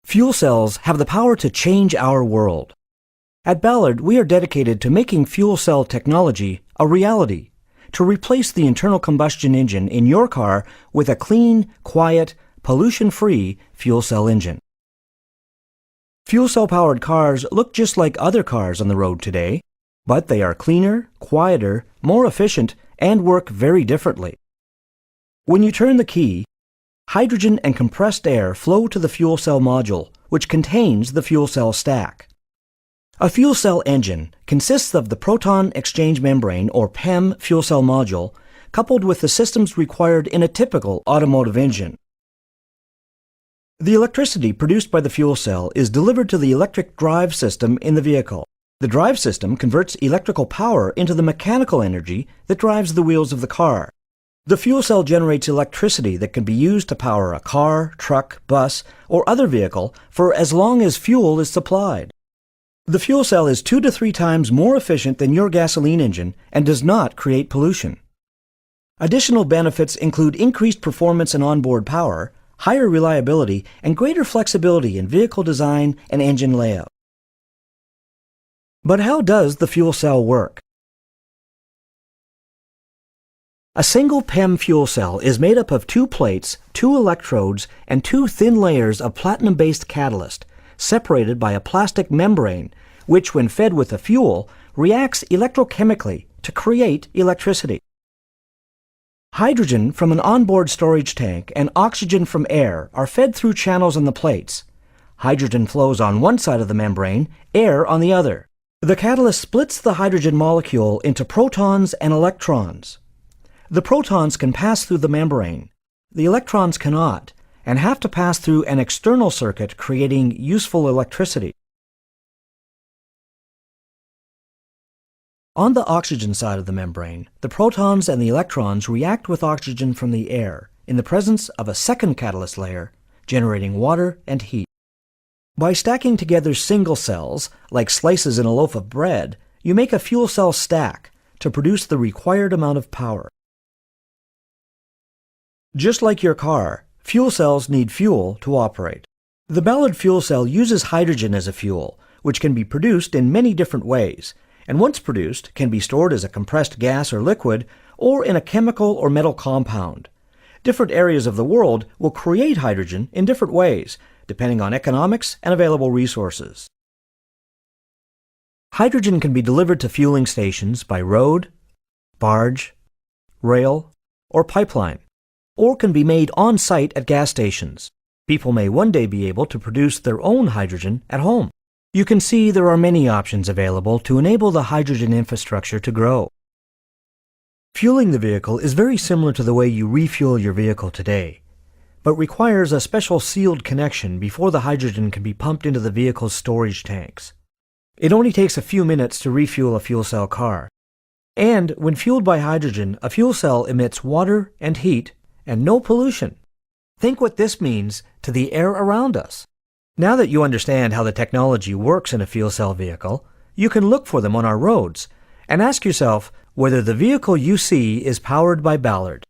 Fuel cells have the power to change our world. At Ballard, we are dedicated to making fuel cell technology a reality, to replace the internal combustion engine in your car with a clean, quiet, pollution-free fuel cell engine. Fuel cell-powered cars look just like other cars on the road today, but they are cleaner, quieter, more efficient, and work very differently. When you turn the key, hydrogen and compressed air flow to the fuel cell module, which contains the fuel cell stack. A fuel cell engine consists of the proton exchange membrane, or PEM, fuel cell module, coupled with the systems required in a typical automotive engine. The electricity produced by the fuel cell is delivered to the electric drive system in the vehicle. The drive system converts electrical power into the mechanical energy that drives the wheels of the car. The fuel cell generates electricity that can be used to power a car, truck, bus, or other vehicle for as long as fuel is supplied. The fuel cell is 2 to 3 times more efficient than your gasoline engine and does not create pollution. Additional benefits include increased performance and onboard power, higher reliability, and greater flexibility in vehicle design and engine layout. But how does the fuel cell work? A single PEM fuel cell is made up of 2 plates, 2 electrodes, and 2 thin layers of platinum-based catalyst, separated by a plastic membrane, which, when fed with the fuel, reacts electrochemically to create electricity. Hydrogen from an onboard storage tank and oxygen from air are fed through channels on the plates. Hydrogen flows on one side of the membrane, air on the other. The catalyst splits the hydrogen molecule into protons and electrons. The protons can pass through the membrane. The electrons cannot, and have to pass through an external circuit, creating useful electricity. On the oxygen side of the membrane, the protons and the electrons react with oxygen from the air in the presence of a second catalyst layer, generating water and heat. By stacking together single cells, like slices in a loaf of bread, you make a fuel cell stack to produce the required amount of power. Just like your car, fuel cells need fuel to operate. The Ballard fuel cell uses hydrogen as a fuel, which can be produced in many different ways, and once produced can be stored as a compressed gas or liquid, or in a chemical or metal compound. Different areas of the world will create hydrogen in different ways, depending on economics and available resources. Hydrogen can be delivered to fueling stations by road, barge, rail, or pipeline, or can be made on-site at gas stations. People may one day be able to produce their own hydrogen at home. You can see there are many options available to enable the hydrogen infrastructure to grow. Fueling the vehicle is very similar to the way you refuel your vehicle today, but requires a special sealed connection before the hydrogen can be pumped into the vehicle's storage tanks. It only takes a few minutes to refuel a fuel cell car. And when fueled by hydrogen, a fuel cell emits water and heat and no pollution. Think what this means to the air around us. Now that you understand how the technology works in a fuel cell vehicle, you can look for them on our roads and ask yourself whether the vehicle you see is powered by Ballard.